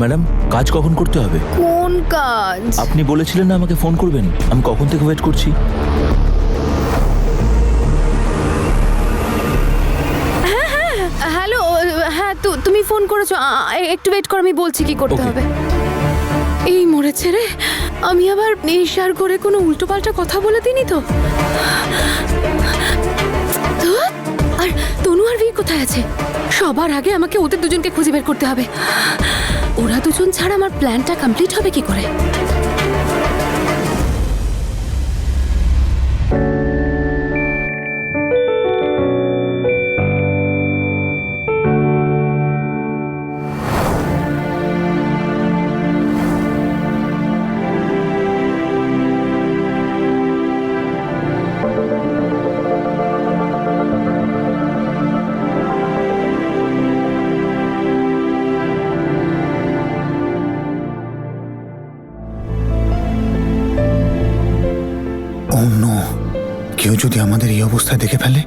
Madam, কাজ কখন করতে হবে? কোন কাজ? আপনি বলেছিলেন না আমাকে ফোন করবেন। আমি কখন থেকে ওয়েট করছি। হ্যালো, হ্যাঁ তুমি ফোন করেছো। একটু ওয়েট করো, আমি বলছি কি করতে Okay. হবে। এই মরেছে রে, আমি আবার নেশার করে কোনো উল্টোপাল্টা কথা বলে দিইনি তো? ধুৎ, আর তনু আর বীর কোথায় আছে? সবার আগে আমাকে ওদের দুজনকে খুঁজে বের করতে হবে। ওরা দুজন ছাড়া আমার প্ল্যানটা কমপ্লিট হবে কি করে? অন্য কেউ যদি আমাদের এই অবস্থায় দেখে ফেলে?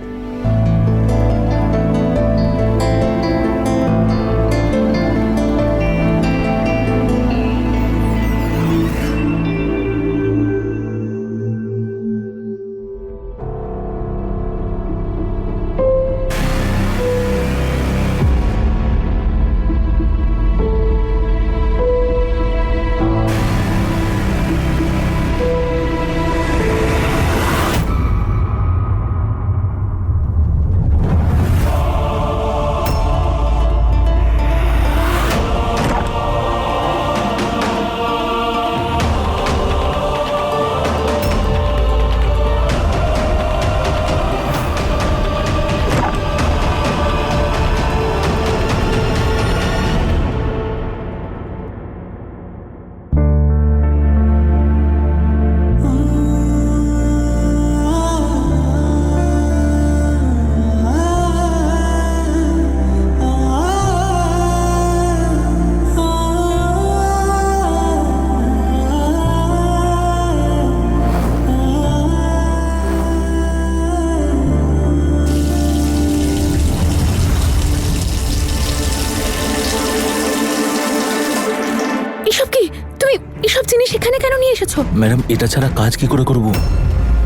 এসব কি? তুমি এসব জিনিস এখানে কেন নিয়ে এসেছো? ম্যাডাম, এটা ছাড়া কাজ কি করে করব?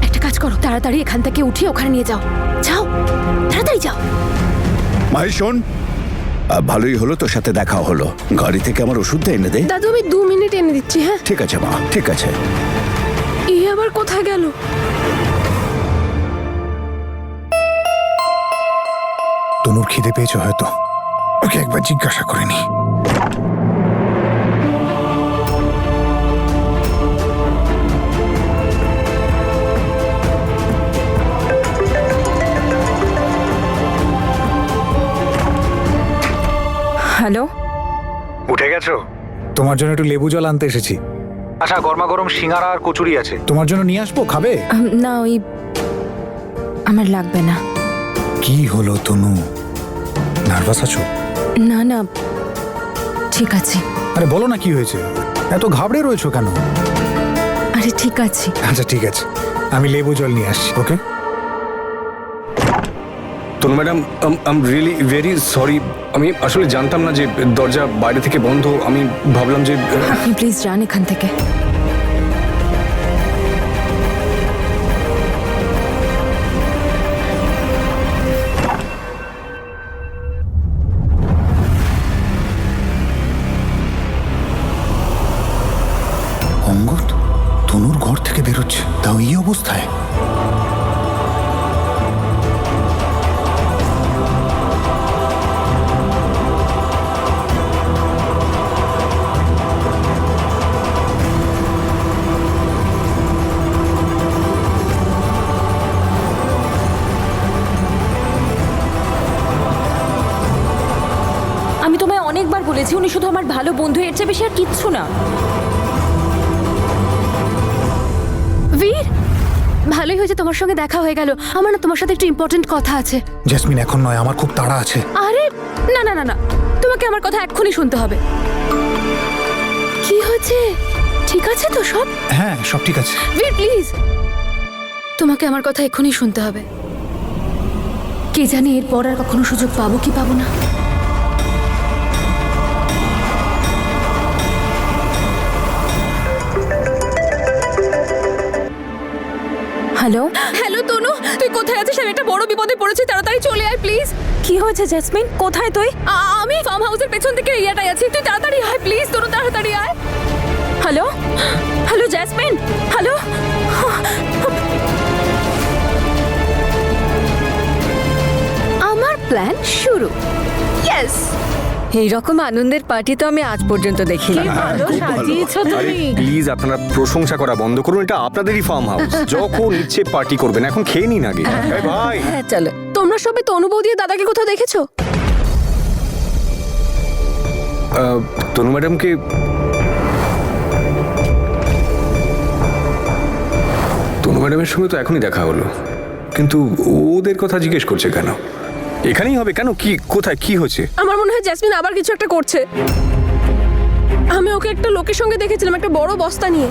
একটা কাজ করো, তাড়াতাড়ি এখান থেকে উঠিয়ে ওখানে নিয়ে যাও। যাও, তাড়াতাড়ি যাও। মাই শোন, ভালোই হলো তোর সাথে দেখা হলো। গাড়ি থেকে আমার ওষুধটা এনে দে। দাদু, আমি 2 মিনিট এনে দিচ্ছি। হ্যাঁ, ঠিক আছে মা, ঠিক আছে। এই আবার কোথায় গেল? তনুর খিদে পেয়েছে হয়তো, ওকে একবার জিজ্ঞাসা করে নি। হ্যালো, উঠে গেছো? তোমার জন্য একটু লেবু জল আনতে এসেছি। আচ্ছা, গরমা গরম সিঙ্গারা আর কচুরি আছে। তোমার জন্য নিয়ে আসবো, খাবে? না, ওই আমার লাগবে না। কি হলো তনু, নার্ভাস আছো? না না, ঠিক আছে। আরে বলো না কি হয়েছে, এত ঘাবড়ে রয়েছো কেন? আরে ঠিক আছে। আচ্ছা ঠিক আছে, আমি লেবু জল নিয়ে আসছি। Okay. Tanu madam, I am really very sorry. আমি আসলে জানতাম না যে দরজা বাইরে থেকে বন্ধ। আমি ভাবলাম যে আপনি প্লিজ যান এখান থেকে। অঙ্গদ তনুর ঘর থেকে বেরোচ্ছে, তাও এই অবস্থায়? আমি তোমায় অনেকবার বলেছি উনি শুধু আমার ভালো বন্ধু, এর চেয়ে বেশি আর কিচ্ছু না। বীর, ভালোই হয়েছে তোমার সঙ্গে দেখা হয়ে গেল। আমার না তোমার সাথে একটু ইম্পর্টেন্ট কথা আছে। জেসমিন এখন নয়, আমার খুব তাড়া আছে। আরে না না না না, তোমাকে আমার কথা এক্ষুনি শুনতে হবে। কি হয়েছে? ঠিক আছে তো সব? হ্যাঁ, সব ঠিক আছে। বীর প্লিজ, তোমাকে আমার কথা এক্ষুনি শুনতে হবে। কে জানে এরপর আর কখনো সুযোগ পাবো কি পাবো না। হ্যালো, হ্যালো তনু, তুই কোথায় আছিস? আমি একটা বড় বিপদে পড়েছি, তাড়াতাড়ি চলে আয় প্লিজ। কি হয়েছে জেসমিন? কোথায় তুই? আমি ফার্ম হাউসের পেছন থেকে এরিয়াটায় আছি, তুই তাড়াতাড়ি আয় প্লিজ তনু, তাড়াতাড়ি আয়। Hello, hello jasmine, hello. আমার প্ল্যান শুরু। ইয়েস, এইরকম আনন্দের পার্টি তো আমি আজ পর্যন্ত দেখিনি। ভালো সাজিয়েছো আরে তুমি। প্লিজ আপনারা প্রশংসা করা বন্ধ করুন, এটা আপনাদেরই ফার্ম হাউস, যখন ইচ্ছে পার্টি করবেন, এখন খেয়ে নিন আগে। এই ভাই, হ্যাঁ চলো। তোমরা সবে তনু বৌদি আর দাদাকে কোথাও দেখেছো? তনু ম্যাডামকে তনু ম্যাডামের সঙ্গে তো এখনই দেখা হলো, কিন্তু ওদের কথা জিজ্ঞেস করছে কেন? এখানেই হবে কেন? কি, কোথায়, কি হচ্ছে? আমার মনে হয় জেসমিন আবার কিছু একটা করছে। আমি ওকে একটা লোকের সঙ্গে দেখেছিলাম, একটা বড় বস্তা নিয়ে।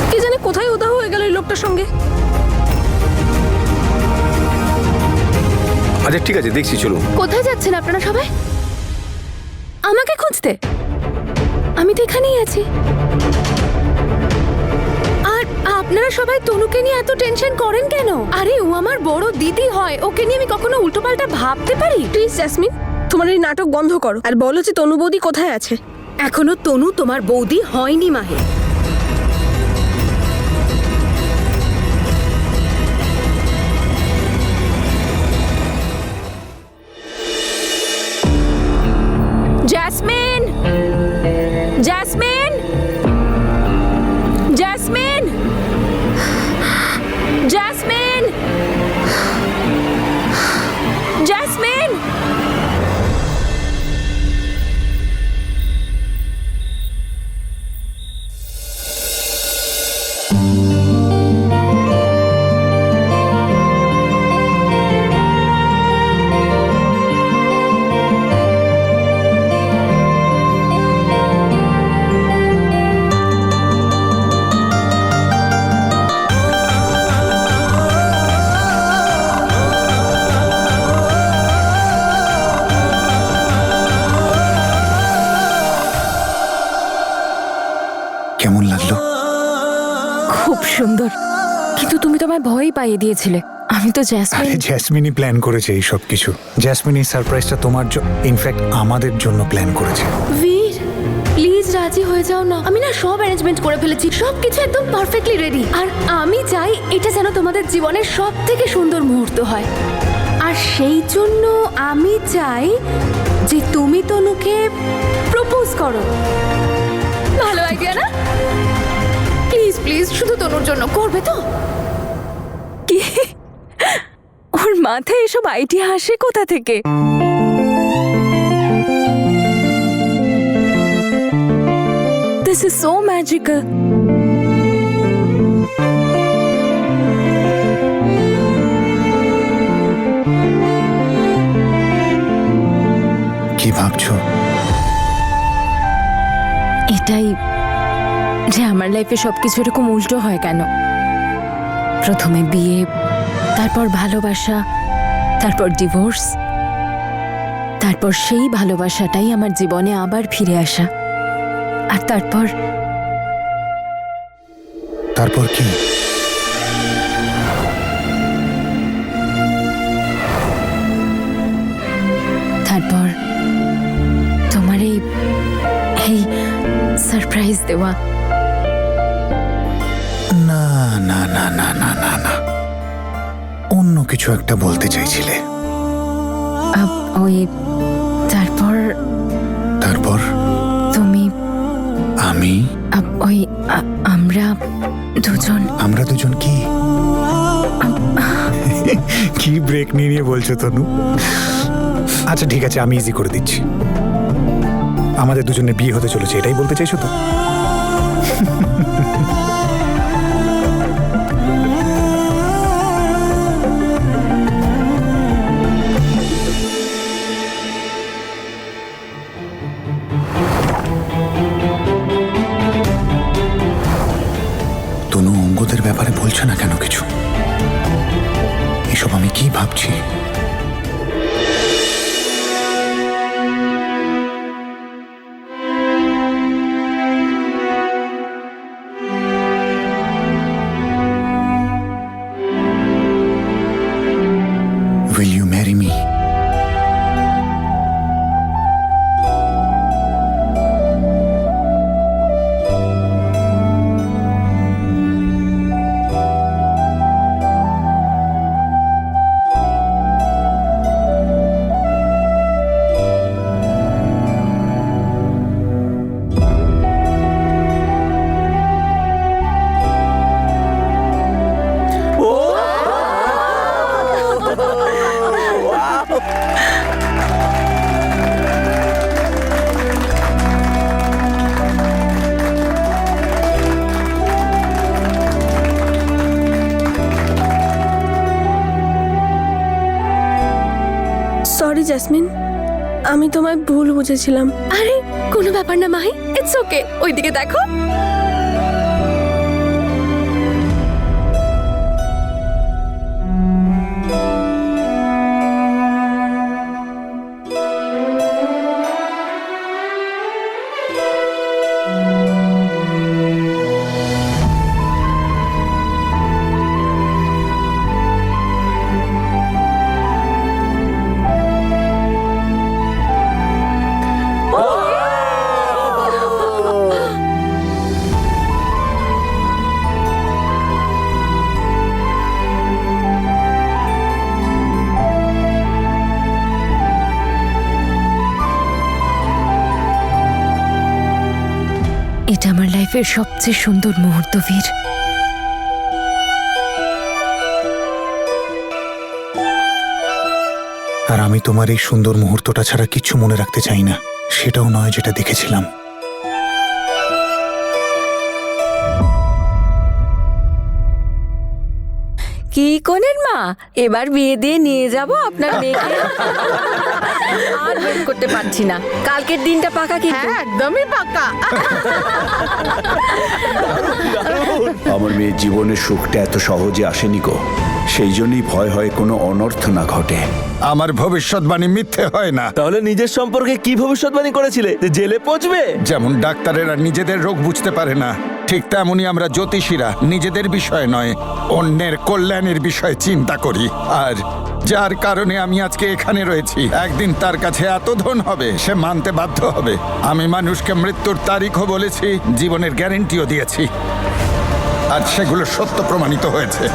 কি জানি কোথায় উধাও হয়ে গেল এই লোকটার সঙ্গে। আচ্ছা ঠিক আছে, দেখছি, চলুন। কোথায় যাচ্ছেন আপনারা সবাই? আমাকে খুঁজতে? আমি তো এখানেই আছি। আর আপনারা সবাই তনুকে নিয়ে এত টেনশন করেন কেন? আরে ও আমার বড় দিদি হয়, ওকে নিয়ে আমি কখনো উল্টোপাল্টা ভাবতে পারি? প্লিজ জেসমিন, তোমার এই নাটক বন্ধ করো আর বলো যে তনু বৌদি কোথায় আছে। এখনো তনু তোমার বৌদি হয়নি মাহে। Jasmine, jasmine, jasmine, jasmine, jasmine. কেমন লাগলো? খুব সুন্দর, কিন্তু তুমি তো আমায় ভয়ই পাইয়ে দিয়েছিলে। আমি তো আরে জেসমিন। জ্যাসমিনই প্ল্যান করেছে এই সব কিছু। জ্যাসমিন এই সারপ্রাইজটা তোমার ইনফ্যাক্ট আমাদের জন্য প্ল্যান করেছে। বীর, প্লিজ রাজি হয়ে যাও না। আমি না সব অ্যারেঞ্জমেন্ট করে ফেলেছি, সবকিছু একদম পারফেক্টলি রেডি। আর আমি চাই এটা যেন তোমাদের জীবনের সব থেকে সুন্দর মুহূর্ত হয়। আর সেই জন্য আমি চাই যে তুমি তনুকে প্রপোজ করো। ভালো আইডিয়া না? প্লিজ প্লিজ, শুধু তনুর জন্য করবে তো? কি? ওর মাথায় এসব আইডিয়া আসে কোথা থেকে? This is so magical. কি ভাবছো? এটাই যে আমার লাইফে সবকিছু এরকম উল্টো হয় কেন? প্রথমে বিয়ে, তারপর ভালোবাসা, তারপর ডিভোর্স, তারপর সেই ভালোবাসাটাই আমার জীবনে আবার ফিরে আসা। আর তারপর তারপর কি? তারপর তোমার এই সারপ্রাইজ দেওয়া। না না না না না না না, অন্য কিছু একটা বলতে চাইছিলে। ওই তারপর তারপর তুমি, আমি, ওই আমরা দুজন। আমরা দুজন কি? কি ব্রেক নিয়ে নিয়ে বলছো তনু? আচ্ছা ঠিক আছে, আমি ইজি করে দিচ্ছি। আমাদের দুজনের বিয়ে হতে চলেছে, এটাই বলতে চাইছো তো? তনু অঙ্গদের ব্যাপারে বলছে না কেন কিছু? এসব আমি কি ভাবছি? জ্যাসমিন, আমি তোমায় ভুল বুঝেছিলাম। আরে কোনো ব্যাপার না মাহি, ইটস ওকে। ওইদিকে দেখো। এটা আমার লাইফের সবচেয়ে সুন্দর মুহূর্ত, বীর। আর আমি তোমার এই সুন্দর মুহূর্তটা ছাড়া কিচ্ছু মনে রাখতে চাই না, সেটাও নয় যেটা দেখেছিলাম। কি কোনের মা, এবার বিয়ে দিয়ে নিয়ে যাব আপনার মেয়েকে। আর ওয়েট করতে পারছি না, কালকের দিনটা পাকা কিন্তু। একদমই পাকা। আমার মেয়ের জীবনের সুখটা এত সহজে আসেনি গো, সেই জন্যই ভয় হয় কোনো অনর্থ না ঘটে। আমার ভবিষ্যৎবাণী মিথ্যে হয় না। তাহলে নিজের সম্পর্কে কি ভবিষ্যৎবাণী করেছিলে যে জেলে পচবে? যেমন ডাক্তারেরা নিজেদের রোগ বুঝতে পারে না, ঠিক তেমনই আমরা জ্যোতিষীরা নিজেদের বিষয় নয়, অন্যের কল্যাণের বিষয়ে চিন্তা করি। আর যার কারণে আমি আজকে এখানে রয়েছি, একদিন তার কাছে এত ধন হবে সে মানতে বাধ্য হবে। আমি মানুষকে মৃত্যুর তারিখও বলেছি, জীবনের গ্যারেন্টিও দিয়েছি, আর সেগুলো সত্য প্রমাণিত হয়েছে।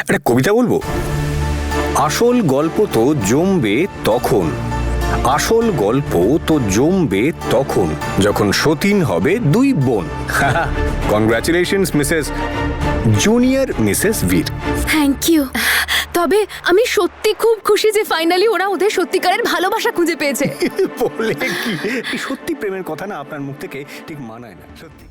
একটা কবিতা বলবো? আসল গল্প তো জমবে তখন, আসল গল্প তো জমবে তখন যখন সতীন হবে দুই বোন। Congratulations Mrs junior Mrs Bir. Thank you. তবে আমি সত্যি খুব খুশি যে ফাইনালি ওরা ওদের সত্যিকারের ভালোবাসা খুঁজে পেয়েছে। বলে কি, সত্যি প্রেমের কথা না আপনার মুখ থেকে ঠিক মানায় না, সত্যি।